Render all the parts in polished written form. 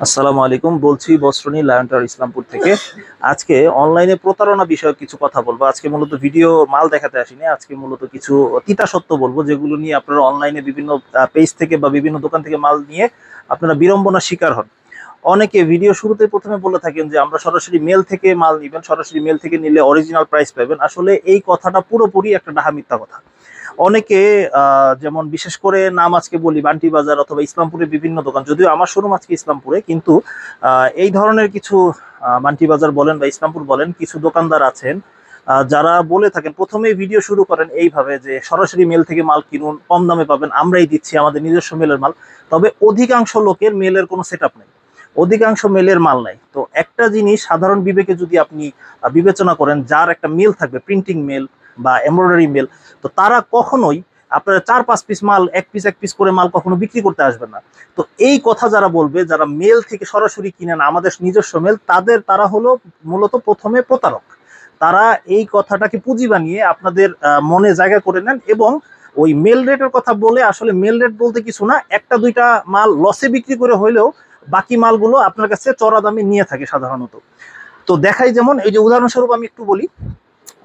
আসসালামু আলাইকুম, বলছি বস্ত্রনী লায়ন টাওয়ার ইসলামপুর থেকে। আজকে অনলাইনে প্রতারণা বিষয়ক কিছু কথা বলবো। আজকে মূলত ভিডিও মাল দেখাতে আসিনি, আজকে মূলত কিছু তিতা সত্য বলবো, যেগুলো নিয়ে আপনারা অনলাইনে বিভিন্ন পেজ থেকে বা বিভিন্ন দোকান থেকে মাল নিয়ে আপনারা বিড়ম্বনার শিকার হন। অনেকে ভিডিও শুরুতে প্রথমে বলে থাকেন যে আমরা সরাসরি মেল থেকে মাল নিবেন, সরাসরি মেল থেকে নিলে অরিজিনাল প্রাইস পাবেন। আসলে এই কথাটা পুরোপুরি একটা ডাহা মিথ্যা কথা। অনেকে যেমন বিশেষ করে নাম আজকে বলি বান্টি বাজার অথবা ইসলামপুরের বিভিন্ন দোকান, যদিও আমার শোরুম আজকে ইসলামপুরে, কিন্তু এই ধরনের কিছু বান্টি বাজার বলেন বা ইসলামপুর বলেন, কিছু দোকানদার আছেন যারা বলে থাকেন, প্রথমেই ভিডিও শুরু করেন এইভাবে যে সরাসরি মেল থেকে মাল কিনুন, কম দামে পাবেন, আমরাই দিচ্ছি, আমাদের নিজস্ব মেলের মাল। তবে অধিকাংশ লোকের মেলের কোনো সেট আপ নেই, অধিকাংশ মেলের মাল নাই। তো একটা জিনিস সাধারণ বিবেকে যদি আপনি বিবেচনা করেন, যার একটা মেল থাকবে, প্রিন্টিং মেল বা এমব্রয়ডারি মেল, তো তারা কখনোই আপনারা 4-5 পিস মাল এক পিস করে মাল কখনো বিক্রি করতে আসবেন না। তো এই কথা যারা বলবে, যারা মেল থেকে সরাসরি কিনেন আমাদের নিজস্ব মেল, তারা হলো মূলত প্রথমে প্রতারক। তারা এই কথাটাকে পুঁজি বানিয়ে আপনাদের মনে জায়গা করে নেন, এবং ওই মেল রেটের কথা বলে, আসলে মেল রেট বলতে কিছু না, একটা দুইটা মাল লসে বিক্রি করে হইলেও বাকি মালগুলো আপনার কাছে চড়া দামে নিয়ে থাকে সাধারণত। তো দেখাই, যেমন এই যে উদাহরণস্বরূপ আমি একটু বলি,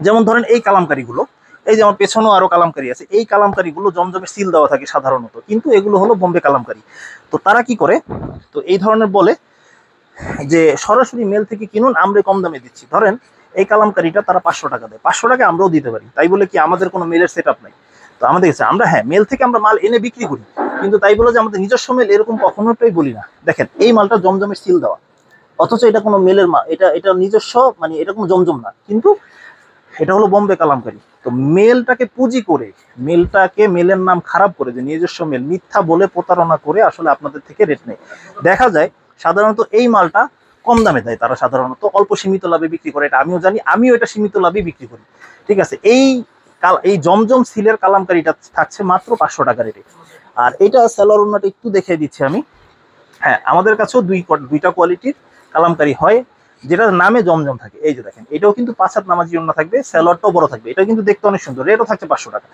যেমন ধরেন এই কালামকারীগুলো, এই যে আমার পেছনেও আরো কালামকারী আছে, এই কালামকারীগুলো জমজমে সিল দেওয়া থাকে সাধারণত, কিন্তু এগুলো হলো বোম্বে কালামকারী। তো তারা কি করে, তো এই ধরনের বলে যে সরাসরি মেল থেকে কিনুন, আমরা কম দামে দিচ্ছি। ধরেন এই কালামকারীটা তারা 500 টাকা দেয়, 500 টাকা আমরাও দিতে পারি, তাই বলে কি আমাদের কোনো মেলের সেট আপ নাই? তো আমাদের কাছে আমরা, হ্যাঁ, মেল থেকে আমরা মাল এনে বিক্রি করি, কিন্তু তাই বলে যে আমাদের নিজস্ব মেল, এরকম কখনোটাই বলি না। দেখেন এই মালটা জমজমের সিল দেওয়া, অথচ এটা কোনো মেলের মাল, এটা নিজস্ব, মানে এটা কোনো জমজম না, কিন্তু এটা হলো বোম্বে কালামকারী। তো মেলটাকে পুঁজি করে, মেলের নাম খারাপ করে, যে নিজস্ব মেল, মিথ্যা বলে প্রতারণা করে আসলে আপনাদের থেকে রেট নেই। দেখা যায় সাধারণত এই মালটা কম দামে দেয়, তারা সাধারণত অল্প সীমিত লাভে বিক্রি করে, এটা আমিও জানি, আমিও এটা সীমিত লাভে বিক্রি করি। ঠিক আছে, এই জমজম সিলের কালামকারীটা থাকছে মাত্র 500 টাকা রেটে। আর এটা সালোয়ার ওড়নাটা একটু দেখিয়ে দিচ্ছি আমি। হ্যাঁ, আমাদের কাছেও দুইটা কোয়ালিটির কালামকারী হয়, যেটার নামে জমজম থাকে। এই যে দেখেন, এটাও কিন্তু 5 হাত নামাজি ওড়না থাকবে, স্যালোয়ারটাও বড় থাকবে, এটা কিন্তু দেখতে অনেক সুন্দর, রেটও থাকছে 500 টাকা।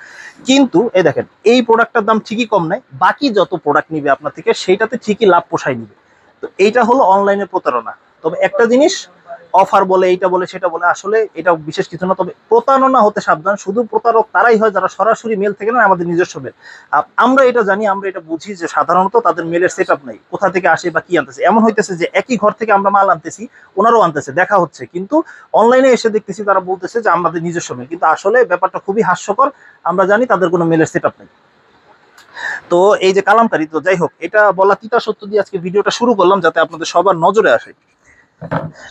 কিন্তু এই দেখেন, এই প্রোডাক্টটার দাম ঠিকই কম নাই, বাকি যত প্রোডাক্ট নিবে আপনার থেকে সেইটাতে ঠিকই লাভ পোষায় নিবে। তো এইটা হলো অনলাইনে প্রতারণা। তবে একটা জিনিস, অফার বলে, এইটা বলে, সেটা বলে, আসলে এটা বিশেষ কিছু না। তবে প্রতারণা হতে সাবধান, শুধু প্রতারক তারাই হয় যারা সরাসরি মেল থেকে না, আমাদের নিজস্ব মেল। আমরা এটা জানি, আমরা এটা বুঝি যে সাধারণত তাদের মেলের সেট আপ নাই, কোথা থেকে আসে বা কি আনতেছে। এমন হইতেছে যে একই ঘর থেকে আমরা মাল আনতেছি, ওনারাও আনতেছে, দেখা হচ্ছে, কিন্তু অনলাইনে এসে দেখতেছি তারা বলতেছে যে আমাদের নিজস্ব মেল, কিন্তু আসলে ব্যাপারটা খুবই হাস্যকর। আমরা জানি তাদের কোনো মেলের সেট আপ নেই। তো এই যে কালামকারী, তো যাই হোক, এটা বলা তিতা সত্য দিয়ে আজকে ভিডিওটা শুরু করলাম, যাতে আপনাদের সবার নজরে আসে।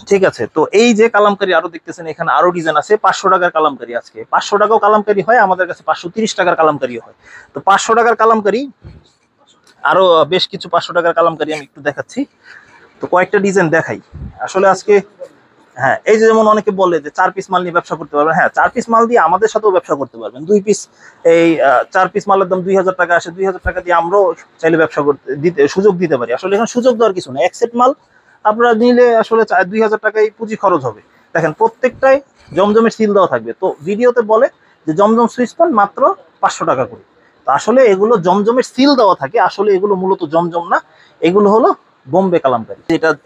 ঠিক আছে, তো এই যে কালামকারী আরো দেখতেছেন, এখানে আরো ডিজাইন আছে। 500 টাকার কালামকারী, আজকে 500 টাকাও কালামকারী হয় আমাদের কাছে, 530 টাকার কালামকারী হয়। তো 500 টাকার কালামকারী আরো বেশ কিছু, 500 টাকার কালামকারী আমি একটু দেখাচ্ছি। তো কয়েকটা ডিজাইন দেখাই আসলে আজকে। হ্যাঁ, এই যে যেমন অনেকে বলে যে 4 পিস মাল নিয়ে ব্যবসা করতে পারবেন। হ্যাঁ, 4 পিস মাল দিয়ে আমাদের সাথেও ব্যবসা করতে পারবেন। 2 পিস, এই 4 পিস মালের দাম 2000 টাকা আসে, 2000 টাকা দিয়ে আমরাও চাইলে ব্যবসা করতে সুযোগ দিতে পারি। আসলে এখানে সুযোগ দেওয়ার কিছু না, এক সেট মাল আপনারা নিলে আসলে 2000 টাকায় পুঁজি খরচ হবে। দেখেন প্রত্যেকটাই জমজমের সিল দেওয়া থাকবে। তো ভিডিওতে বলে যে জমজম সুইচ পান মাত্র 500 টাকা করে। তো আসলে এগুলো জমজমের সিল দেওয়া থাকে, আসলে এগুলো মূলত জমজম না, এগুলো হলো বোম্বে কালামকারী।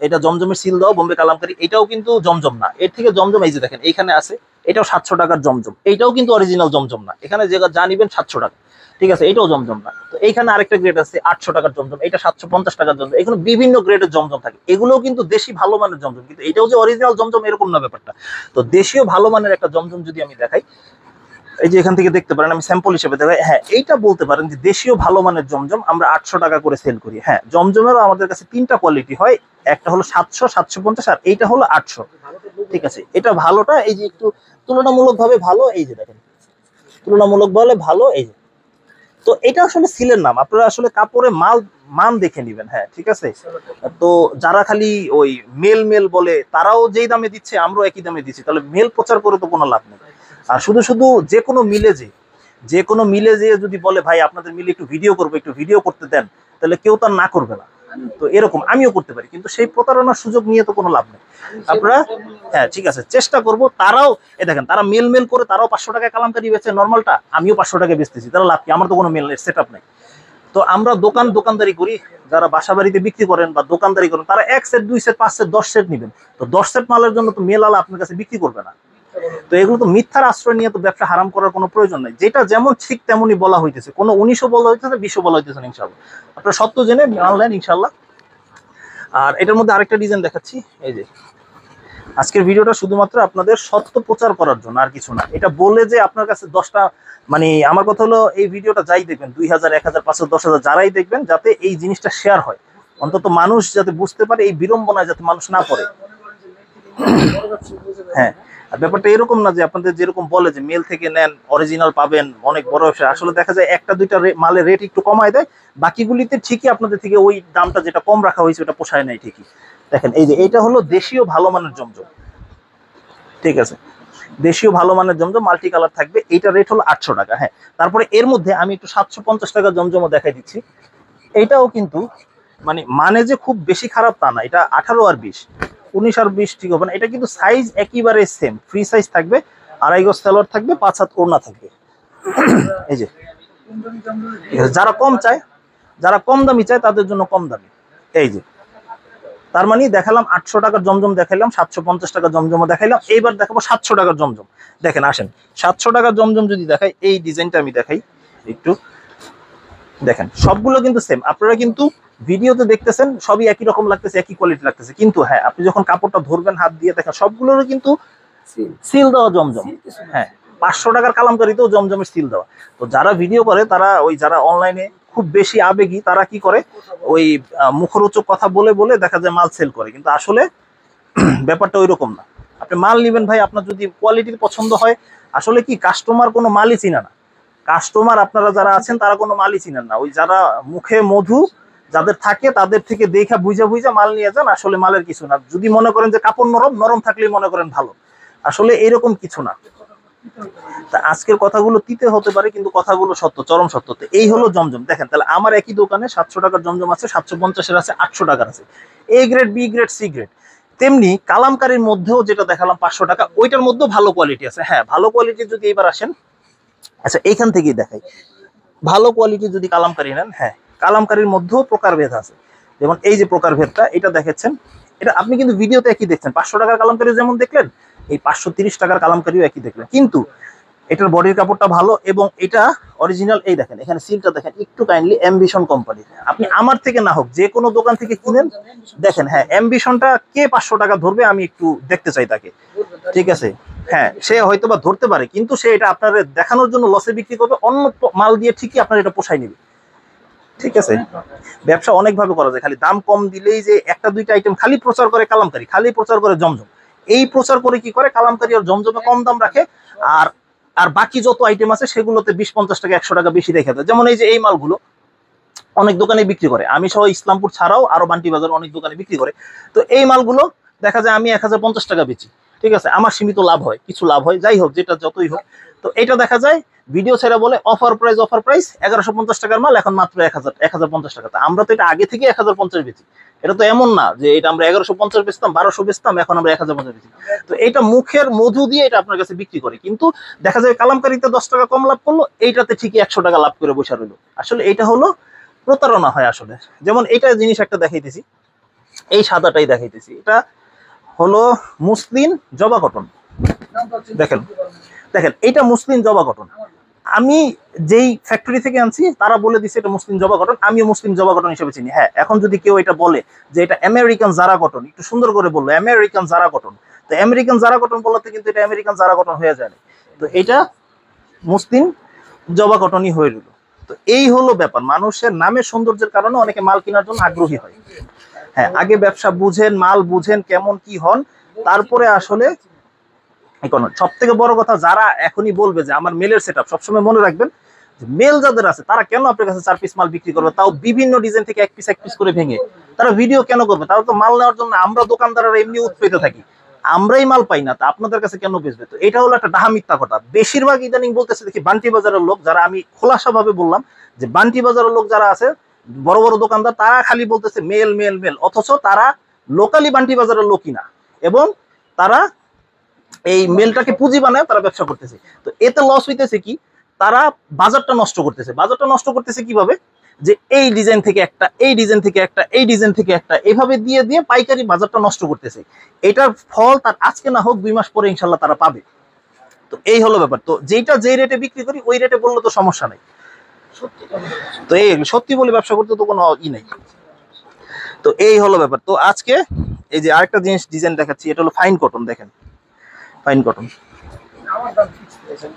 এটা জমজমের সিল দাও বোম্বে কালামকারী, এটাও কিন্তু জমজম না, এর থেকে জমজম এই যে দেখেন এইখানে আছে, এটাও 700 টাকার জমজম, এইটাও কিন্তু অরিজিনাল জমজম না। এখানে যে যা নিবেন 700 টাকা, ঠিক আছে, এটাও জমজম না। তো এইখানে আরেকটা গ্রেড আছে 800 টাকার জমজম, এটা 750 টাকার জমজম। এখানে বিভিন্ন গ্রেডের জমজম থাকে, এগুলোও কিন্তু দেশি ভালো মানের জমজম, কিন্তু এটাও যে অরিজিনাল জমজম এরকম না ব্যাপারটা। তো দেশীয় ভালো মানের একটা জমজম যদি আমি দেখাই, এই যে এখান থেকে দেখতে পারেন, আমি স্যাম্পল হিসেবে দেখাই। হ্যাঁ, এইটা বলতে পারেন যে দেশীয় ভালো মানের জমজম আমরা 800 টাকা করে সেল করি। হ্যাঁ, জমজমেরও আমাদের কাছে 3টা কোয়ালিটি হয়, একটা হলো 700, 750, আর এইটা হলো 800। ঠিক আছে, এটা ভালোটা, এই যে একটু তুলনামূলক ভাবে ভালো, এই যে দেখেন, তুলনামূলক ভাবে ভালো, এই যে। তো এটা আসলে সিলের নাম, আপনারা আসলে কাপড়ে মান দেখে নিবেন। হ্যাঁ, ঠিক আছে। তো যারা খালি ওই মেল মেল বলে, তারাও যেই দামে দিচ্ছে আমরাও একই দামে দিচ্ছি, তাহলে মেল প্রচার করে তো কোনো লাভ নেই। আর শুধু শুধু যে কোনো মিলে যে যদি বলে ভাই আপনাদের মিলে একটু ভিডিও করবো, একটু ভিডিও করতে দেন, তাহলে কেউ তার না করবে না। তো এরকম আমিও করতে পারি, কিন্তু সেই প্রতারণার সুযোগ নিয়ে তো কোনো লাভ নেই। আপনারা, হ্যাঁ, ঠিক আছে, চেষ্টা করব। তারাও দেখেন, তারা মেল করে তারাও 500 টাকায় কালামকারী বেচে নর্মালটা, আমিও 500 টাকায় বেচতেছি, তারা লাভ কি? আমার তো কোনো মেল সেট আপ নাই। তো তো আমরা দোকানদারি করি, যারা বাসা বাড়িতে বিক্রি করেন বা দোকানদারি করেন, তারা 1 সেট 2 সেট 5 সেট 10 সেট নেবেন। তো 10 সেট মালের জন্য তো মেল আলা আপনার কাছে বিক্রি করবে না। তো এগুলো তো মিথ্যার আশ্রয় নিয়ে তো ব্যবসা হারাম করার কোনো প্রয়োজন নাই। যেটা যেমন ঠিক তেমনই বলা হইতেছে, কোনো 19ও বলা হইতেছে, 20ও বলা হইতেছে না ইনশাআল্লাহ। আপনারা সত্য জেনে অনলাইন ইনশাআল্লাহ। আর এটার মধ্যে আরেকটা ডিজাইন দেখাচ্ছি, এই যে আজকের ভিডিওটা শুধুমাত্র আপনাদের সত্য প্রচার করার জন্য, আর কিছু না। এটা বলে যে আপনার কাছে 10টা, মানে আমার কথা হলো এই ভিডিওটা যাই দেখবেন 2000 1000 500 10,000 যারাই দেখবেন, যাতে এই জিনিসটা শেয়ার হয়, অন্তত মানুষ যাতে বুঝতে পারে, এই বিড়ম্বনায় যাতে মানুষ না পড়ে। হ্যাঁ, আর ব্যাপারটা এরকম না যে আপনাদের যেরকম বলে যে মেল থেকে নেন অরিজিনাল পাবেন অনেক বড় ব্যবসা, আসলে দেখা যায় একটা দুইটা মালের রেট একটু কমায় দেয়, বাকিগুলিতে ঠিকই আপনাদের থেকে ওই দামটা যেটা কম রাখা হয়েছে ওটা পোষায় নাই ঠিকই। দেখেন এই যে এটা হলো দেশীয় ভালো মানের জমজম, ঠিক আছে, দেশীয় ভালো মানের জমজম মাল্টি কালার থাকবে, এইটা রেট হলো 800 টাকা। হ্যাঁ, তারপরে এর মধ্যে আমি একটু 750 টাকা জমজমও দেখাই দিচ্ছি। এইটাও কিন্তু মানে যে খুব বেশি খারাপ তা না, এটা 18 আর 20, 19 আর 20 ঠিক হবে না। এটা কিন্তু সাইজ একেবারে সেম, ফ্রি সাইজ থাকবে, 2.5 গজ সালোয়ার থাকবে, 5 হাত ওড়না থাকবে। এই যে যারা কম চায়, যারা কম দামি চায় তাদের জন্য কম দামি। এই যে তার মানে দেখালাম 800 টাকার জমজম দেখাইলাম, 750 টাকার জমজমও দেখাইলাম, এইবার দেখাবো 700 টাকার জমজম। দেখেন আসেন 700 টাকার জমজম যদি দেখাই, এই ডিজাইনটা আমি দেখাই একটু, দেখেন সবগুলো কিন্তু সেম, আপনারা কিন্তু ভিডিওতে দেখতেছেন সবই একই রকম লাগতেছে, একই কোয়ালিটি লাগতেছে, কিন্তু হ্যাঁ আপনি যখন কাপড়টা ধরবেন হাত দিয়ে, দেখেন সবগুলোরও কিন্তু সিল দেওয়া জমজম। হ্যাঁ, 500 টাকার কালামকারিতেও জমজমের সিল দেওয়া। তো যারা ভিডিও করে তারা ওই যারা অনলাইনে খুব বেশি আবেগী, তারা কি করে ওই মুখরোচক কথা বলে বলে দেখা যায় মাল সেল করে, কিন্তু আসলে ব্যাপারটা ওই রকম না। আপনি মাল নেবেন ভাই, আপনার যদি কোয়ালিটির পছন্দ হয়, আসলে কি কাস্টমার কোনো মালই চিনে না, কাস্টমার আপনারা যারা আছেন তারা কোনো মালই চিনেন না, ওই যারা মুখে মধু যাদের থাকে তাদের থেকে দেখা বুঝা বুঝা মাল নিয়ে যান, আসলে মালের কিছু না। যদি মনে করেন যে কাপড় নরম নরম থাকলেই মনে করেন ভালো, আসলে এরকম কিছু না। তা আজকের কথাগুলো তিতে হতে পারে, কিন্তু কথাগুলো সত্য, চরম সত্য। তো এই হলো জমজম। দেখেন তাহলে আমার একই দোকানে 700 টাকার জমজম আছে, 750-এর আছে, 800 টাকার আছে, A grade, B grade, C grade. তেমনি কালামকারীর মধ্যেও যেটা দেখালাম 500 টাকা, ওইটার মধ্যেও ভালো কোয়ালিটি আছে। হ্যাঁ, ভালো কোয়ালিটি যদি এবার আসেন, আচ্ছা এইখান থেকেই দেখাই, ভালো কোয়ালিটি যদি কালামকারী নেন, হ্যাঁ কালামকারীর মধ্যেও প্রকারভেদ আছে। যেমন এই যে প্রকারভেদটা এটা দেখেছেন, এটা আপনি কিন্তু ভিডিওতে একই দেখছেন, 500 টাকার কালামকারী যেমন দেখলেন, এই 530 টাকার কালামকারীও একই দেখলেন, কিন্তু এটার বডির কাপড়টা ভালো এবং এটা অরিজিনাল। এই দেখেন এখানে সিলটা দেখেন একটু কাইন্ডলি, অ্যাম্বিশন কোম্পানি। আপনি আমার থেকে না হোক যে কোনো দোকান থেকে কিনেন, দেখেন হ্যাঁ অ্যাম্বিশনটা কে 500 টাকা ধরবে, আমি একটু দেখতে চাই তাকে, ঠিক আছে। হ্যাঁ, সে হয়তো বা ধরতে পারে, কিন্তু সে এটা আপনার দেখানোর জন্য লসে বিক্রি করবে, অন্য মাল দিয়ে ঠিকই আপনার এটা পোষায় নেবে, ঠিক আছে। ব্যবসা অনেকভাবে করা যায়, খালি দাম কম দিলেই যে একটা দুইটা আইটেম খালি প্রচার করে কালামকারী, খালি প্রচার করে জমজম, এই প্রচার করে কি করে কালামকারী আর জমজমে কম দাম রাখে, আর আর বাকি যত আইটেম আছে সেগুলোতে 20-50 টাকা 100 টাকা বেশি রেখে দেয়। যেমন এই যে এই মালগুলো অনেক দোকানে বিক্রি করে, আমি সহ ইসলামপুর ছাড়াও আরো বান্টি বাজার অনেক দোকানে বিক্রি করে। তো এই মালগুলো দেখা যায় আমি 1050 টাকা বেচি, ঠিক আছে, আমার সীমিত লাভ হয়, কিছু লাভ হয়, যাই হোক যেটা যতই হোক। তো এটা দেখা যায় ভিডিও ছেড়ে বলে অফার প্রাইস 1150 টাকার মাল এখন মাত্র 1050 টাকা। আমরা তো এটা আগে থেকে 1050 বেচি, এটা তো এমন না যে এটা আমরা 1150 বেচতাম, 1200 বেচতাম, এখন আমরা 1050 বেচি। তো এটা মুখের মধু দিয়ে এটা আপনার কাছে বিক্রি করে, কিন্তু দেখা যায় কালামকারীতে 10 টাকা কম লাভ করলো, এইটাতে ঠিকই 100 টাকা লাভ করে বসে রইলো। আসলে এটা হলো প্রতারণা হয় আসলে। যেমন এইটা জিনিস একটা দেখাইতেছি, এই সাদাটাই দেখাইতেছি, এটা হলো মুসলিম জবা কটন। দেখেন দেখেন এটা মুসলিম জবা কটন, আমি যেই ফ্যাক্টরি থেকে আনছি তারা বলে দিচ্ছে এটা মুসলিম জবা কটন, আমিও মুসলিম জবা কটন হিসেবে চিনি। হ্যাঁ, এখন যদি কেউ এটা বলে যে এটা আমেরিকান জারা কটন, একটু সুন্দর করে বললো আমেরিকান জারা কটন, তো আমেরিকান জারা কটন বলাতে কিন্তু এটা আমেরিকান জারা কটন হয়ে যায় না, তো এটা মুসলিম জবা কটনই হয়ে রইল। তো এই হলো ব্যাপার, মানুষের নামের সৌন্দর্যের কারণে অনেকে মাল কেনার জন্য আগ্রহী হয়। হ্যাঁ, আগে ব্যবসা বুঝেন, মাল বুঝেন কেমন কি হন, তারপরে আসলে সব থেকে বড় কথা, যারা এখনই বলবে যে আমার মেলের সেটআপ, সবসময় মনে রাখবেন মেল যাদের আছে তারা কেন আপনার কাছে 4 পিস মাল বিক্রি করবে, তাও বিভিন্ন ডিজাইন থেকে এক পিস করে ভেঙে, তারা ভিডিও কেন করবে? তারা তো মাল নেওয়ার জন্য, আমরা দোকানদাররা এমনি উৎপেতে থাকি, আমরাই মাল পাই না, তা আপনাদের কাছে কেন বেচবে? তো এটা হলো একটা ডাহা মিথ্যা কথা। বেশিরভাগ ইদানিং বলতেছে দেখি বান্টি বাজারের লোক, যারা আমি খোলাসা ভাবে বললাম যে বান্টি বাজারের লোক যারা আছে বড় বড় দোকানদার, তারা খালি বলতেছে মেল মেল মেল, অথচ তারা লোকালি বান্টি বাজারের লোকই না, এবং তারা এই মেলটাকে পুঁজি বানায় তারা ব্যবসা করতেছে। তো এতে লস হইতেছে কি, তারা বাজারটা নষ্ট করতেছে। বাজারটা নষ্ট করতেছে কিভাবে? যে এই ডিজাইন থেকে একটা, এই ডিজাইন থেকে একটা, এই ডিজাইন থেকে একটা, এভাবে দিয়ে দিয়ে পাইকারি বাজারটা নষ্ট করতেছে। এটার ফল তার আজকে না হোক 2 মাস পরে ইনশাল্লাহ তারা পাবে। তো এই হলো ব্যাপার। তো যেটা যে রেটে বিক্রি করি ওই রেটে বললে তো সমস্যা নাই। তো এই সত্যি বলে ব্যবসা করতে তো কোনো ই নাই। তো এই হলো ব্যাপার। তো আজকে এই যে আরেকটা জিনিস ডিজাইন দেখাচ্ছি, এটা হলো ফাইন কটন। দেখেন ফাইন কটন,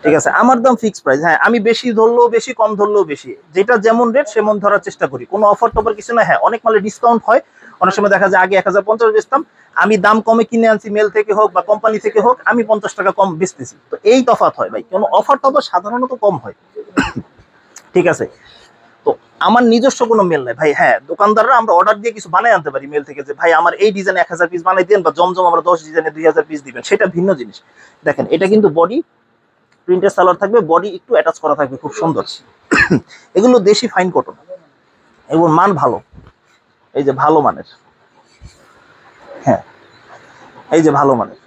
ঠিক আছে, আমার দাম ফিক্স প্রাইস। হ্যাঁ, আমি বেশি ধরলেও বেশি, কম ধরলেও বেশি, যেটা যেমন রেট সেমন ধরার চেষ্টা করি। কোনো অফার টফার কিছু না। হ্যাঁ, অনেক মালে ডিসকাউন্ট হয়, অনেক সময় দেখা যায় আগে 1050 বেচতাম, আমি দাম কমে কিনে আনছি, মেল থেকে হোক বা কোম্পানি থেকে হোক, আমি 50 টাকা কম বেচতেছি। তো এই তফাৎ হয় ভাই, কোনো অফার টফার সাধারণত কম হয়, ঠিক আছে। তো আমার নিজস্ব কোনো মেল নাই ভাই। হ্যাঁ, দোকানদাররা আমরা অর্ডার দিয়ে কিছু বানাই আনতে পারি মেল থেকে, যে ভাই আমার এই ডিজাইন 1000 পিস বানাই দেন, বা জমজম আমরা 10 ডিজাইনে 2000 পিস দিবেন, সেটা ভিন্ন জিনিস। দেখেন এটা কিন্তু বডি প্রিন্টের সালোয়ার থাকবে, বডি একটু অ্যাটাচ করা থাকবে, খুব সুন্দর। এগুলো দেশি ফাইন কটন, এগুলো মান ভালো, এই যে ভালো মানের। হ্যাঁ, এই যে ভালো মানের।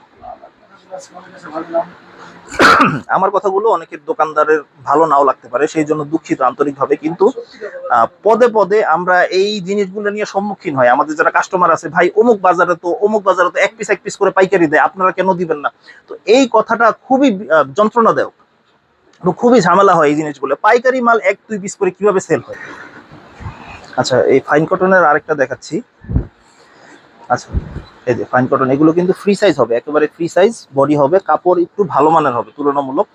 আমার কথাগুলো অনেকের দোকানদারের ভালো নাও লাগতে পারে, সেই জন্য দুঃখিত আন্তরিকভাবে। কিন্তু পদে পদে আমরা এই জিনিসগুলো নিয়ে সম্মুখীন হয়। আমাদের যারা কাস্টমার আছে, ভাই অমুক বাজারে তো এক পিস করে পাইকারি দেয়, আপনারা কেন দিবেন না? তো এই কথাটা খুবই যন্ত্রণাদায়ক, খুবই ঝামেলা হয় এই জিনিসগুলো। পাইকারি মাল 1-2 পিস করে কিভাবে সেল হয়? আচ্ছা, এই ফাইন কটনের আরেকটা দেখাচ্ছি। আচ্ছা, এই যে ফাইন কটন, এগুলো কিন্তু ফ্রি সাইজ হবে, একেবারে ফ্রি সাইজ বডি হবে, কাপড় একটু ভালো মানের হবে তুলনামূলক।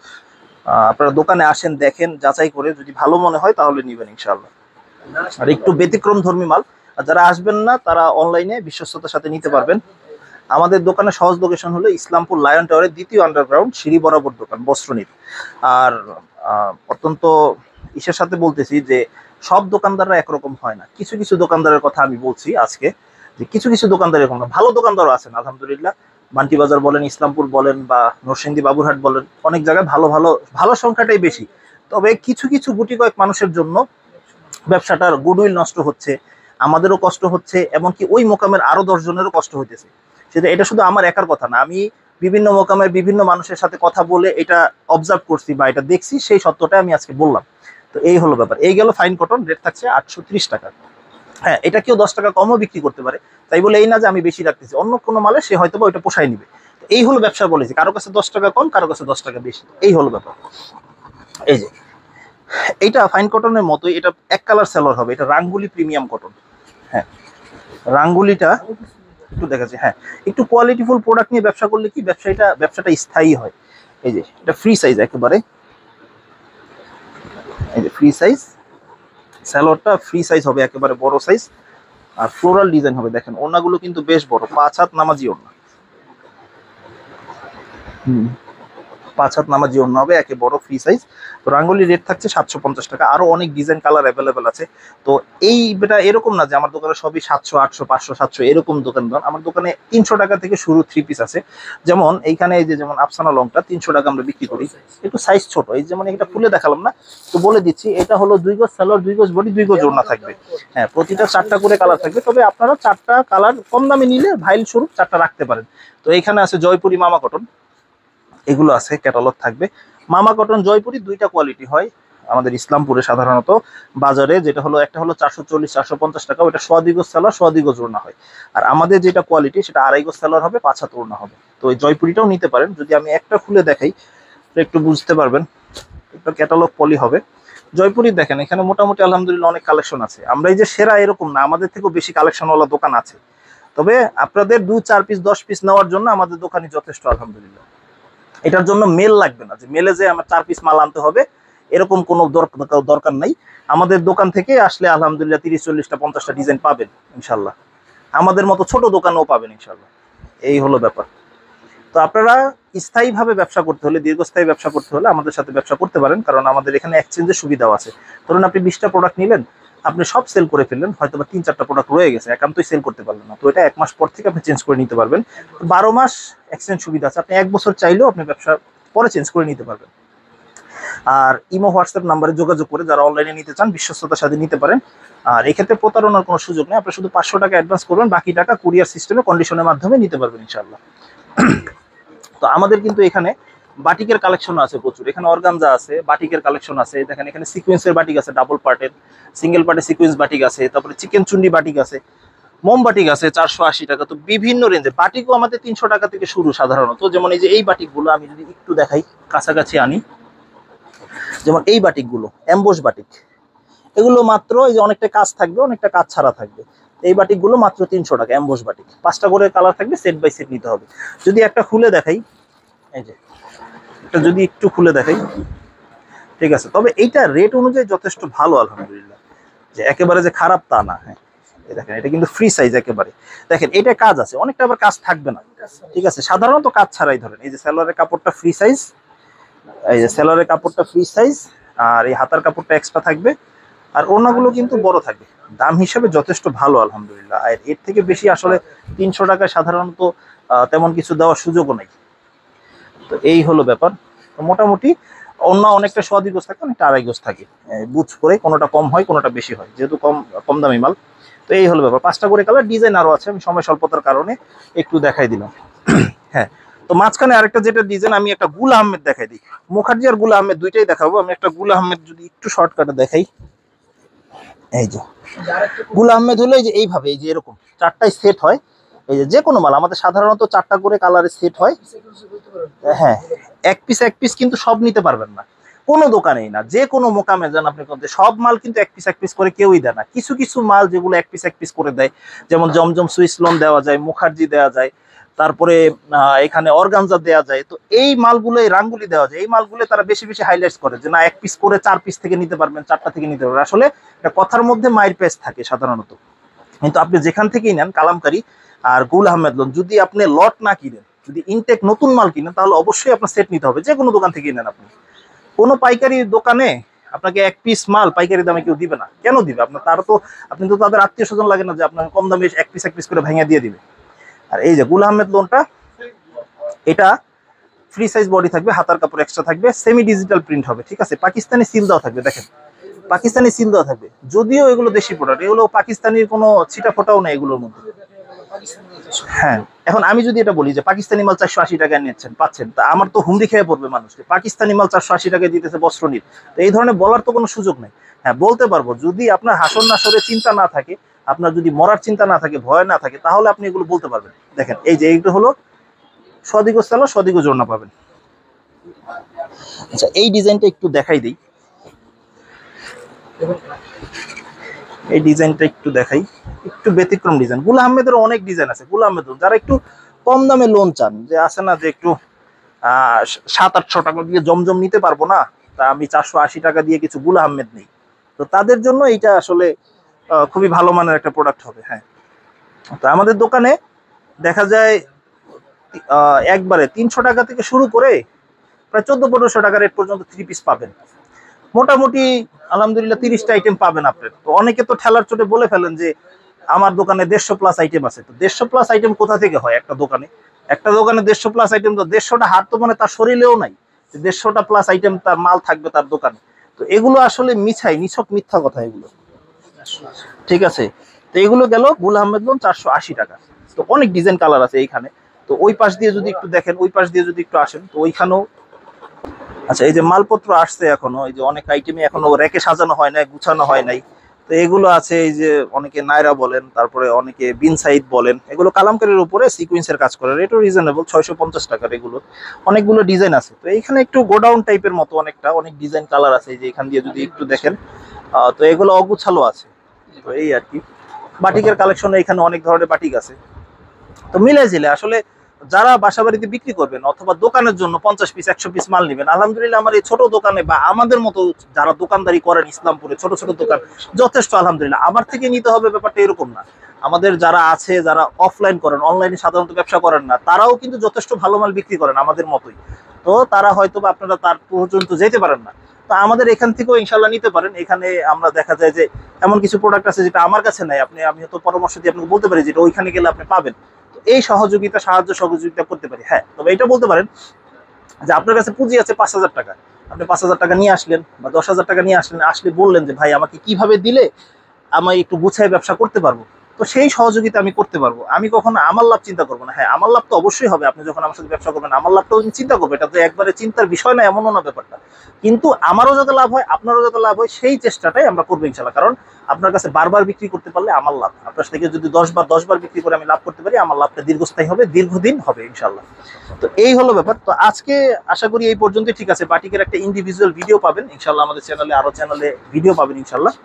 আপনারা দোকানে আসেন, দেখেন, যাচাই করে যদি ভালো মনে হয় তাহলে নিবেন ইনশাআল্লাহ। আর একটু ব্যতিক্রম ধর্মী মাল, আর যারা আসবেন না তারা অনলাইনে বিশ্বস্ততার সাথে নিতে পারবেন। আমাদের দোকানে সহজ লোকেশন হলো ইসলামপুর লায়ন টাওয়ারের 2য় আন্ডারগ্রাউন্ড সিঁড়ি বরাবর দোকান, বস্ত্রনীত। আর অত্যন্ত ইসের সাথে বলতেছি যে সব দোকানদাররা একরকম হয় না। কিছু কিছু দোকানদারের কথা আমি বলছি আজকে, যে কিছু কিছু দোকানদার এরকম না, ভালো দোকানদারও আছেন আলহামদুলিল্লাহ। বান্টি বাজার বলেন, ইসলামপুর বলেন, বা নরসিংদী বাবুরহাট বলেন, অনেক জায়গায় ভালো ভালো ভালো সংখ্যাটাই বেশি। তবে কিছু কিছু গুটি কয়েক মানুষের জন্য ব্যবসাটার গুডউইল নষ্ট হচ্ছে, আমাদেরও কষ্ট হচ্ছে, এমনকি ওই মোকামের আরো 10 জনেরও কষ্ট হইতেছে। এটা শুধু আমার একার কথা না, আমি বিভিন্ন মোকামের বিভিন্ন মানুষের সাথে কথা বলে এটা অবজার্ভ করছি বা এটা দেখছি, সেই সত্যটা আমি আজকে বললাম। তো এই হলো ব্যাপার। এই গেল ফাইন কটন, রেট থাকছে 830 টাকা। হ্যাঁ, এটা কেউ 10 টাকা কমও বিক্রি করতে পারে, তাই বলে এই না যে আমি বেশি রাখতেছি, অন্য কোনো মালে সে হয়তো ওইটা পোষায় নিবে। তো এই হলো ব্যবসা বলেছি, কারো কাছে 10 টাকা কম, কারো কাছে 10 টাকা বেশি, এই হলো ব্যাপার। এই যে এইটা ফাইন কটনের মতোই, এটা এক কালার সেলর হবে, এটা রাঙ্গুলি প্রিমিয়াম কটন। হ্যাঁ, রাঙ্গুলিটা একটু দেখাচ্ছি। হ্যাঁ, একটু কোয়ালিটিফুল প্রোডাক্ট নিয়ে ব্যবসা করলে কি ব্যবসাটা স্থায়ী হয়। এই যে এটা ফ্রি সাইজ একেবারে, এই যে ফ্রি সাইজ, স্যালোয়ারটা ফ্রি সাইজ হবে, একেবারে বড় সাইজ, আর ফ্লোরাল ডিজাইন হবে। দেখেন ওড়নাগুলো কিন্তু বেশ বড়, 5 হাত নামাজি ওড়না। 5 হাত নামাজি ওড়না হবে, একে বড় ফ্রি সাইজ। তো রাঙ্গুলি রেট থাকছে 750 টাকা। আরো অনেক ডিজাইন কালার অ্যাভেলেবেল আছে। তো এইটা এরকম না যে আমার দোকানে সবই 700, 800, 500, 700 এরকম দোকান। আমার দোকানে 300 টাকা থেকে শুরু 3 পিস আছে। যেমন এইখানে এই যে যেমন আফসানা লংটা 300 টাকা আমরা বিক্রি করি, একটু সাইজ ছোট। এই যেমন এটা খুলে দেখালাম না, তো বলে দিচ্ছি, এটা হলো 2 গজ সালোয়ার, 2 গজ বডি, 2 গজ ওড়না থাকবে। হ্যাঁ, প্রতিটা 4টা করে কালার থাকবে, তবে আপনারা 4টা কালার কম দামে নিলে ভাইল স্বরূপ 4টা রাখতে পারেন। তো এইখানে আছে জয়পুরি মামা কটন, এগুলো আছে, ক্যাটালগ থাকবে। মামা কটন জয়পুরি 2টা কোয়ালিটি হয় আমাদের ইসলামপুরে সাধারণত বাজারে, যেটা হলো একটা হলো 440, 450 টাকা, ওটা 1.5 গজ সালোয়ার, 1.5 গজ ওড়না হয়। আর আমাদের যেটা কোয়ালিটি সেটা 2.5 গজ সালোয়ার হবে, 5 হাত ওড়না হবে। তো এই জয়পুরিটাও নিতে পারেন। যদি আমি একটা খুলে দেখাই একটু বুঝতে পারবেন, একটা ক্যাটালগ পলি হবে। জয়পুরি দেখেন এখানে মোটামুটি আলহামদুলিল্লাহ অনেক কালেকশন আছে। আমরা এই যে সেরা এরকম না, আমাদের থেকেও বেশি কালেকশনওয়ালা দোকান আছে। তবে আপনাদের 2-4 পিস 10 পিস নেওয়ার জন্য আমাদের দোকানই যথেষ্ট আলহামদুলিল্লাহ। এটার জন্য মেল লাগবে না, যে মেলে যে আমার 4 পিস মাল আনতে হবে এরকম কোনো দরকার নাই। আমাদের দোকান থেকে আসলে আলহামদুলিল্লাহ 30, 40টা, 50টা ডিজাইন পাবেন ইনশাল্লাহ। আমাদের মতো ছোট দোকানেও পাবেন ইনশাল্লাহ। এই হলো ব্যাপার। তো আপনারা স্থায়ীভাবে ব্যবসা করতে হলে, দীর্ঘস্থায়ী ব্যবসা করতে হলে আমাদের সাথে ব্যবসা করতে পারেন, কারণ আমাদের এখানে এক্সচেঞ্জের সুবিধাও আছে। ধরুন আপনি 20টা প্রোডাক্ট নিলেন, আপনি সব সেল করে ফেললেন, হয়তো বা 3-4টা প্রোডাক্ট রয়ে গেছে, একান্তই সেল করতে পারলেন না, তো এটা 1 মাস পর থেকে আপনি চেঞ্জ করে নিতে পারবেন। 12 মাস এক্সচেঞ্জ সুবিধা আছে, আপনি 1 বছর চাইলেও আপনি ব্যবসা পরে চেঞ্জ করে নিতে পারবেন। আর ইমো হোয়াটসঅ্যাপ নাম্বারে যোগাযোগ করে যারা অনলাইনে নিতে চান বিশ্বস্ততার সাথে নিতে পারেন। আর এক্ষেত্রে প্রতারণার কোনো সুযোগ নেই, আপনি শুধু 500 টাকা অ্যাডভান্স করবেন, বাকি টাকা কুরিয়ার সিস্টেমে কন্ডিশনের মাধ্যমে নিতে পারবেন ইনশাআল্লাহ। তো আমাদের কিন্তু এখানে বাটিকের কালেকশন আছে প্রচুর, এখানে অর্গানজা আছে, বাটিকের কালেকশন আছে, দেখেন এখানে সিকোয়েন্সের বাটিক আছে, ডাবল পার্টের, সিঙ্গেল পার্টের সিকোয়েন্স বাটিক আছে, তারপরে চিকেন চুন্ডি বাটিক আছে, মোম বাটিক আছে 480 টাকা। তো বিভিন্ন রেঞ্জে বাটিকও আমাদের 300 টাকা থেকে শুরু সাধারণত। যেমন এই যে এই বাটিকগুলো আমি যদি একটু দেখাই, কাছাকাছি আনি, যেমন এই বাটিকগুলো এমবোস বাটিক, এগুলো মাত্র এই যে অনেকটা কাজ থাকবে, অনেকটা কাজ ছাড়া থাকবে, এই বাটিকগুলো মাত্র 300 টাকা এমবোস বাটিক, 5টা করে কালার থাকবে, সেট বাই সেট নিতে হবে। যদি একটা খুলে দেখাই, এই যে এটা যদি একটু খুলে দেখাই, ঠিক আছে, তবে এইটা রেট অনুযায়ী যথেষ্ট ভালো আলহামদুলিল্লাহ, যে একেবারে যে খারাপ তা না। হ্যাঁ দেখেন এটা কিন্তু ফ্রি সাইজ একেবারে, দেখেন এটা কাজ আছে, অনেকটা আবার কাজ থাকবে না, ঠিক আছে, সাধারণত কাজ ছাড়াই ধরেন। এই যে সালোয়ারের কাপড়টা ফ্রি সাইজ, এই যে সালোয়ারের কাপড়টা ফ্রি সাইজ, আর এই হাতার কাপড়টা এক্সট্রা থাকবে, আর ওড়নাগুলো কিন্তু বড় থাকবে, দাম হিসেবে যথেষ্ট ভালো আলহামদুলিল্লাহ। আর এর থেকে বেশি আসলে 300 টাকায় সাধারণত তেমন কিছু দেওয়ার সুযোগও নেই। তো এই হলো ব্যাপার। তো মোটামুটি অন্য অনেকটা সোয়াদি গোছ থাকে, অনেকটা আড়াই গোছ থাকে, বুঝ করে কোনোটা কম হয় কোনোটা বেশি হয়, যেহেতু কম দামি মাল। তো এই হলো ব্যাপার, 5টা করে কালার, ডিজাইন আরো আছে, আমি সময় স্বল্পতার কারণে একটু দেখাই দিলাম। হ্যাঁ, তো মাঝখানে আরেকটা যেটা ডিজাইন, আমি একটা গুল আহমেদ দেখাই দিই, মুখার্জি আর গুল আহমেদ দুইটাই দেখাবো। আমি একটা গুল আহমেদ যদি একটু শর্টকাটে দেখাই, এই যে গুল আহমেদ হলো এই যে এইভাবে, এই যে এরকম 4টাই সেট হয়, এই যে কোনো মাল আমাদের সাধারণত 4টা করে কালারের সেট হয়। হ্যাঁ, এক পিস কিন্তু সব নিতে পারবেন না, কোনো দোকানেই না, যে কোনো মোকামে যান আপনি, সব মাল কিন্তু এক পিস করে কেউই দেয় না। কিছু কিছু মাল যেগুলো এক পিস করে দেয়, যেমন জমজম সুইস লোন দেওয়া যায়, মুখার্জি দেওয়া যায়, তারপরে এখানে অর্গানজা দেওয়া যায়। তো এই মালগুলো, এই রাঙ্গুলি দেওয়া যায়, এই মালগুলো তারা বেশি লাইটস করে যে না 1 পিস করে 4 পিস থেকে নিতে পারবেন, 4টা থেকে নিতে পারবেন। আসলে এটা কথার মধ্যে মাইর পেস থাকে সাধারণত, কিন্তু আপনি যেখান থেকেই নেন, কালামকারী আর গুল আহমেদ লোন, যদি আপনি লট না কিনেন, যদি ইনটেক নতুন মাল কিনেন, তাহলে অবশ্যই আপনার সেট নিতে হবে, যে কোনো দোকান থেকেই নেন আপনি। কোনো পাইকারি দোকানে আপনাকে 1 পিস মাল পাইকারি দামে কেউ দিবে না, কেন দিবে? আপনার তারা তো, আপনি তো তাদের আত্মীয় স্বজন লাগে না যে আপনাকে কম দামে 1 পিস করে ভেঙে দিয়ে দিবে। আর এই যে গুল আহমেদ লোনটা, এটা ফ্রি সাইজ বডি থাকবে, হাতার কাপড় এক্সট্রা থাকবে, সেমি ডিজিটাল প্রিন্ট হবে, ঠিক আছে, পাকিস্তানি সিল দেওয়া থাকবে, দেখেন পাকিস্তানি সিল দেওয়া থাকবে, যদিও এগুলো দেশি প্রোডাক্ট, এগুলো পাকিস্তানির কোনো ছিটা ফোটাও নেই এগুলোর মধ্যে। হ্যাঁ, এখন আমি যদি এটা বলি যে পাকিস্তানি মাল 480 টাকায় নিচ্ছেন, পাচ্ছেন, তা আমার তো হুমড়ি খেয়ে পড়বে মানুষকে, পাকিস্তানি মাল 480 টাকায় দিতেছে বস্ত্রনীল। তো এই ধরনের বলার তো কোনো সুযোগ নেই। হ্যাঁ, বলতে পারবো, যদি আপনার হাসর নাসরের চিন্তা না থাকে, আপনার যদি মরার চিন্তা না থাকে, ভয় না থাকে, তাহলে আপনি এগুলো বলতে পারবেন। দেখেন এই যে এইটা হলো সদিগো সালোয়ার, সদিগো জোড়না পাবেন। আচ্ছা, এই ডিজাইনটা একটু দেখাই দিই, এই ডিজাইনটা একটু দেখাই, একটু ব্যতিক্রম ডিজাইন। গুল আহমেদের অনেক ডিজাইন আছে, গুল আহমেদ যারা একটু কম দামে লোন চান, যে আছে না যে একটু 700-800 টাকা দিয়ে জমজম নিতে পারবো না, তা আমি 480 টাকা দিয়ে কিছু গুল আহমেদ নেই, তো তাদের জন্য এইটা আসলে খুবই ভালো মানের একটা প্রোডাক্ট হবে। হ্যাঁ, তো আমাদের দোকানে দেখা যায় একবারে 300 টাকা থেকে শুরু করে প্রায় 1400-1500 টাকা রেট পর্যন্ত 3 পিস পাবেন। মোটামুটি আলহামদুলিল্লাহ 30টা আইটেম পাবেন আপনার। তো অনেকে তো ঠেলার চোটে বলে ফেলেন যে আমার দোকানে 150+ আইটেম আছে। তো 150+ আইটেম কোথা থেকে হয় একটা দোকানে? একটা দোকানে 150+ আইটেম, তো 150টা হাত তো মানে তার শরীরেও নাই, 150টা প্লাস আইটেম তার মাল থাকবে তার দোকানে। তো এগুলো আসলে নিছক মিথ্যা কথা এগুলো, ঠিক আছে। তো এগুলো গেল গুল আহমেদ লোন 480 টাকা। তো অনেক ডিজাইন কালার আছে এইখানে। তো ওই পাশ দিয়ে যদি একটু দেখেন, ওই পাশ দিয়ে যদি একটু আসেন, তো ওইখানেও আচ্ছা, এই যে মালপত্র আসছে এখনো, এই যে অনেক আইটেমই এখনো র্যাকে সাজানো হয় নাই, গুছানো হয় নাই। তো এগুলো আছে, এই যে অনেকে নায়রা বলেন, তারপরে অনেকে বিন সাইদ বলেন, এগুলো কালামকারীর উপরে সিকুয়েন্সের কাজ করে, এটাও রিজনেবল 650 টাকার। এগুলো অনেকগুলো ডিজাইন আছে। তো এইখানে একটু গোডাউন টাইপের মতো অনেক ডিজাইন কালার আছে, এই যে এখান দিয়ে যদি একটু দেখেন, তো এগুলো অগুছালো আছে। তো এই আর কি, বাটিকের কালেকশন এখানে অনেক ধরনের বাটিক আছে। তো মিলে জিলে আসলে যারা বাসা বাড়িতে বিক্রি করবেন অথবা দোকানের জন্য 50 পিস 100 পিস মাল নেবেন, আলহামদুলিল্লাহ আমার এই ছোট দোকানে বা আমাদের মতো যারা দোকানদারি করেন ইসলামপুরে ছোট দোকান, যথেষ্ট আলহামদুলিল্লাহ। আমার থেকে নিতে হবে ব্যাপারটা এরকম না। আমাদের যারা আছে, যারা অফলাইন করেন, অনলাইনে সাধারণত ব্যবসা করেন না, তারাও কিন্তু যথেষ্ট ভালো মাল বিক্রি করেন আমাদের মতোই। তো তারা হয়তো বা আপনারা তার পর্যন্ত যেতে পারেন না, তো আমাদের এখান থেকেও ইনশাল্লাহ নিতে পারেন। এখানে আমরা দেখা যায় যে এমন কিছু প্রোডাক্ট আছে যেটা আমার কাছে নাই, আমি তো পরামর্শ দিয়ে আপনাকে বলতে পারি যেটা ওইখানে গেলে আপনি পাবেন। এই সাহায্য সহযোগিতা করতে পারি। হ্যাঁ, তবে এটা বলতে পারেন যে আপনার কাছে পুঁজি আছে 5000 টাকা, আপনি 5000 টাকা নিয়ে আসলেন বা 10,000 টাকা নিয়ে আসলেন, আসলে বললেন যে ভাই আমাকে কিভাবে দিলে আমি একটু গুছায় ব্যবসা করতে পারবো, তো সেই সহযোগিতা আমি করতে পারবো। আমি কখনো আমার লাভ চিন্তা করবো না। হ্যাঁ, আমার লাভ তো অবশ্যই হবে, আপনি যখন আমার সাথে ব্যবসা করবেন আমার লাভটাও চিন্তা করবো, এটা তো একবারে চিন্তার বিষয় না, এমনও না ব্যাপারটা। কিন্তু আমারও যাতে লাভ হয়, আপনারও যাতে লাভ হয়, সেই চেষ্টাটাই আমরা করবো ইনশাল্লাহ। কারণ আপনার কাছে বারবার বিক্রি করতে পারলে আমার লাভ, আপনার থেকে যদি 10 বার বিক্রি করে আমি লাভ করতে পারি, আমার লাভটা দীর্ঘস্থায়ী হবে, দীর্ঘদিন হবে ইনশাল্লাহ। তো এই হলো ব্যাপার। তো আজকে আশা করি এই পর্যন্তই ঠিক আছে। বাটিকের একটা ইন্ডিভিজুয়াল ভিডিও পাবেন ইনশাল্লাহ আমাদের চ্যানেলে, আরো চ্যানেলে ভিডিও পাবেন ইনশাল্লাহ।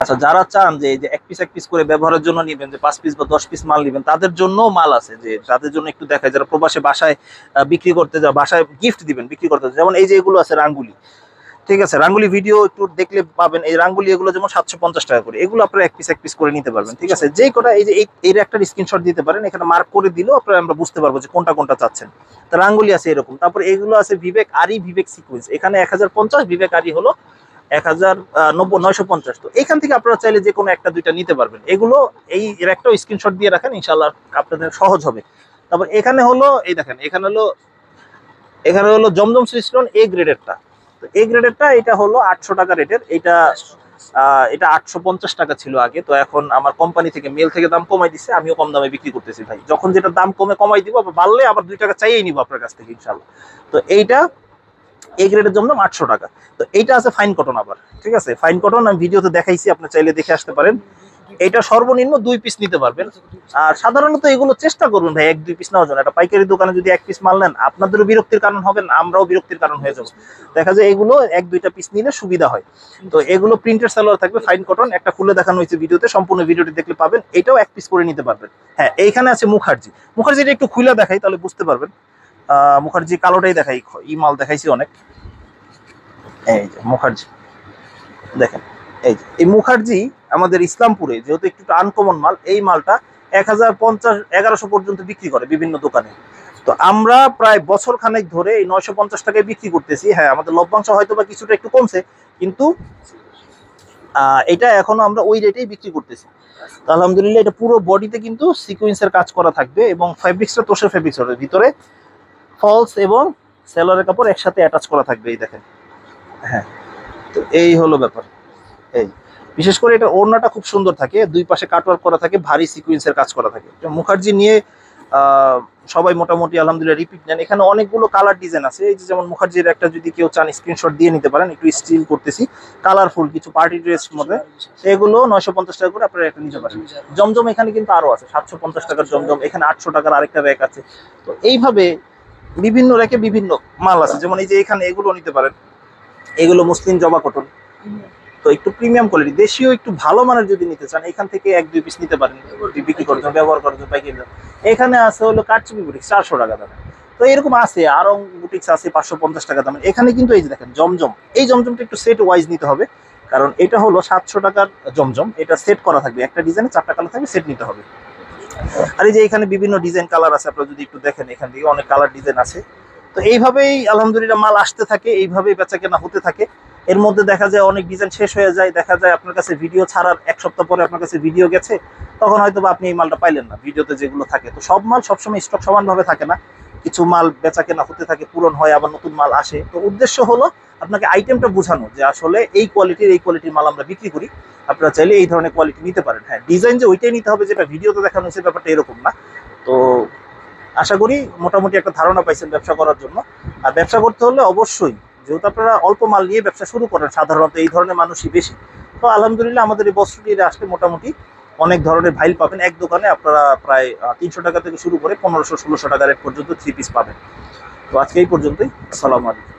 আচ্ছা, যারা চান যে এই যে এক পিস করে ব্যবহারের জন্য নেবেন, যে 5 পিস বা 10 পিস মাল নেবেন, তাদের জন্য মাল আছে, যে তাদের জন্য একটু দেখায়, যারা প্রবাসে বাসায় বিক্রি করতে যাও, বাসায় গিফট দিবেন বিক্রি করতে, যেমন এই যে এগুলো আছে রাঙ্গুলি, ঠিক আছে, রাঙ্গুলি ভিডিও একটু দেখলে পাবেন। এই রাঙ্গুলি এগুলো যেমন 750 টাকা করে, এগুলো আপনারা এক পিস করে নিতে পারবেন, ঠিক আছে। যেই কটা এই যে এর একটা স্ক্রিনশট দিতে পারেন, এখানে মার্ক করে দিলেও আপনারা আমরা বুঝতে পারবো যে কোনটা চাচ্ছেন। তো রাঙ্গুলি আছে এরকম, তারপর এগুলো আছে বিবেক আরি, বিবেক সিকোয়েন্স, এখানে 1050, বিবেক আরি হলো 950। তো এখান থেকে আপনারা চাইলে যে কোনো একটা দুইটা নিতে পারবেন। এগুলো এর একটা স্ক্রিনশট দিয়ে রাখেন, ইনশাআল্লাহ আপনাদের সহজ হবে। তারপর এখানে হলো এই দেখেন, এখানে হলো জমজম সুইস্টোন এ গ্রেডেরটা। তো এ গ্রেডেরটা এটা হলো 800 টাকা রেটের। এটা 850 টাকা ছিল আগে, তো এখন আমার কোম্পানি থেকে মেল থেকে দাম কমাই দিচ্ছে, আমিও কম দামে বিক্রি করতেছি ভাই। যখন যেটা দাম কমাই দিব, আবার বাড়লে আবার 2 টাকা চাইয়েই নিব আপনার কাছ থেকে ইনশাআল্লাহ। তো এইটা এ গ্রেডের জন্য 800 টাকা। তো এইটা আছে ফাইন কটন, আবার ঠিক আছে, ফাইন কটন আমি ভিডিওতে দেখাইছি, আপনি চাইলে দেখে আসতে পারেন। এটা সর্বনিম্ন 2 পিস নিতে পারবেন। আর সাধারণত এগুলো চেষ্টা করবেন ভাই 1-2 পিস নেওয়ার জন্য। একটা পাইকারি দোকানে যদি 1 পিস মাল নেন, আপনাদেরও বিরক্তির কারণ হবেন, আমরাও বিরক্তির কারণ হয়ে যাবো। দেখা যায় এগুলো 1-2টা পিস নিলে সুবিধা হয়। তো এগুলো প্রিন্টেড সালোয়ার থাকবে, ফাইন কটন, একটা খুলে দেখানো হয়েছে ভিডিওতে, সম্পূর্ণ ভিডিওটি দেখলে পাবেন। এটাও 1 পিস করে নিতে পারবেন। হ্যাঁ, এইখানে আছে মুখার্জিটা একটু খুলে দেখাই, তাহলে বুঝতে পারবেন। মুখার্জি কালোটাই দেখাই, মাল দেখাইছি অনেক। এই যে মুখার্জি দেখেন, এই মুখার্জি আমাদের ইসলামপুরে যেহেতু একটু আনকমন মাল, এই মালটা 1050-1100 পর্যন্ত বিক্রি করে বিভিন্ন দোকানে। তো আমরা প্রায় বছর খানেক ধরে এই 950 টাকায় বিক্রি করতেছি। হ্যাঁ, আমাদের লভ্যাংশ হয়তো বা কিছুটা একটু কমছে, কিন্তু এটা এখনো আমরা ওই রেটেই বিক্রি করতেছি। তো আলহামদুলিল্লাহ, এটা পুরো বডিতে কিন্তু সিকোয়েন্সের কাজ করা থাকবে, এবং ফেব্রিক্সটা তোষের ফেব্রিক্স হবে, ভিতরে ফলস এবং সেলরের কাপড় একসাথে অ্যাটাচ করা থাকবে, এই দেখেন। হ্যাঁ, তো এই হলো ব্যাপার। এই বিশেষ করে এটা ওড়নাটা খুব সুন্দর থাকে, 2 পাশে কাটওয়ার্ক করা থাকে, ভারী সিকোয়েন্সের কাজ করা থাকে। মুখার্জি নিয়ে সবাই মোটামুটি আলহামদুলিল্লাহ রিপিট নেন। এখানে অনেকগুলো কালার ডিজাইন আছে, এই যে যেমন মুখার্জির একটা যদি কেউ চান স্ক্রিনশট দিয়ে নিতে পারেন, একটু স্টিল করতেছি, কালারফুল কিছু পার্টি ড্রেস মধ্যে, এগুলো 950 টাকা করে আপনারা একটা নিতে পারেন। জমজম এখানে কিন্তু আরো আছে, 750 টাকার জমজম, এখানে 800 টাকার আরেকটা র্যাক আছে। তো এইভাবে বিভিন্ন র্যাকে বিভিন্ন মাল আছে, যেমন এই যে এখানে এগুলো নিতে পারেন, এগুলো মুসলিম জবা কটন, তো একটু প্রিমিয়াম কোয়ালিটি, দেশীয় একটু ভালো মানের যদি নিতে চান, এখান থেকে 1-2 পিস নিতে পারেন বিক্রি করার জন্য, ব্যবহার করার জন্য পাইকারি দাম। এখানে আছে হলো কারচুপি বুটিক্স 400 টাকা দামে। তো এরকম আছে আরো বুটিক্স আছে 550 টাকা দামে। এখানে কিন্তু এই যে দেখেন জমজম, এই জমজমটা একটু সেট ওয়াইজ নিতে হবে, কারণ এটা হলো 700 টাকার জমজম, এটা সেট করা থাকবে, একটা ডিজাইনে 4টা কালার থাকবে, সেট নিতে হবে। আর এই যে এখানে বিভিন্ন ডিজাইন কালার আছে, আপনারা যদি একটু দেখেন, এখান থেকে অনেক কালার ডিজাইন আছে। তো এইভাবেই আলহামদুলিল্লাহ মাল আসতে থাকে, এইভাবেই বেচা কেনা হতে থাকে। এর মধ্যে দেখা যায় অনেক ডিজাইন শেষ হয়ে যায়, দেখা যায় আপনার কাছে ভিডিও ছাড়ার 1 সপ্তাহ পরে আপনার কাছে ভিডিও গেছে, তখন হয়তো বা আপনি এই মালটা পাইলেন না ভিডিওতে যেগুলো থাকে। তো সব মাল সবসময় স্টক সমানভাবে থাকে না, কিছু মাল বেচা কেনা হতে থাকে, পূরণ হয়, আবার নতুন মাল আসে। তো উদ্দেশ্য হলো আপনাকে আইটেমটা বোঝানো যে আসলে এই কোয়ালিটির মাল আমরা বিক্রি করি, আপনারা চাইলে এই ধরনের কোয়ালিটি নিতে পারেন। হ্যাঁ, ডিজাইন যে ওইটাই নিতে হবে যেটা ভিডিওতে দেখানো হয়েছে, ব্যাপারটা এরকম না। তো আশা করি মোটামুটি একটা ধারণা পাইছেন ব্যবসা করার জন্য। আর ব্যবসা করতে হলে অবশ্যই, যেহেতু আপনারা অল্প মাল নিয়ে ব্যবসা শুরু করেন, সাধারণত এই ধরনের মানুষই বেশি, তো আলহামদুলিল্লাহ আমাদের এই বস্ত্রটি আসলে মোটামুটি অনেক ধরনের ভাইল পাবেন। এক দোকানে আপনারা প্রায় 300 টাকা থেকে শুরু করে 1500-1600 টাকা রেট পর্যন্ত 3 পিস পাবেন। তো আজকে এই পর্যন্তই। আসসালামু আলাইকুম।